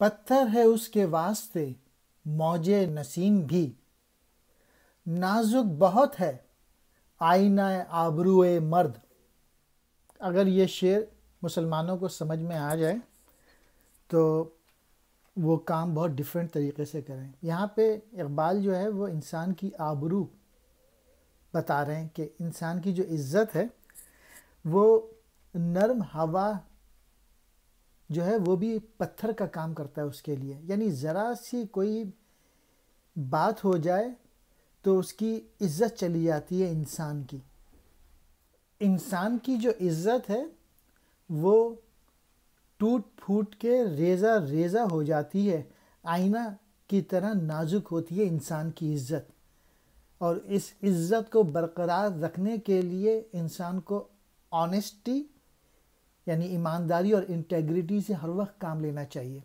پتھر ہے اس کے واسطے موج نسیم بھی، نازک بہت ہے آئینہ آبروئے مرد۔ اگر یہ شعر مسلمانوں کو سمجھ میں آ جائے تو وہ کام بہت ڈیفرنٹ طریقے سے کریں۔ یہاں پہ اقبال جو ہے وہ انسان کی آبرو بتا رہے ہیں کہ انسان کی جو عزت ہے وہ نرم ہوا جو ہے وہ بھی پتھر کا کام کرتا ہے اس کے لیے، یعنی ذرا سی کوئی بات ہو جائے تو اس کی عزت چلی جاتی ہے انسان کی۔ انسان کی جو عزت ہے وہ ٹوٹ پھوٹ کے ریزہ ریزہ ہو جاتی ہے، آئینہ کی طرح نازک ہوتی ہے انسان کی عزت، اور اس عزت کو برقرار رکھنے کے لیے انسان کو آنیسٹی یعنی ایمانداری اور انٹیگریٹی سے ہر وقت کام لینا چاہیے۔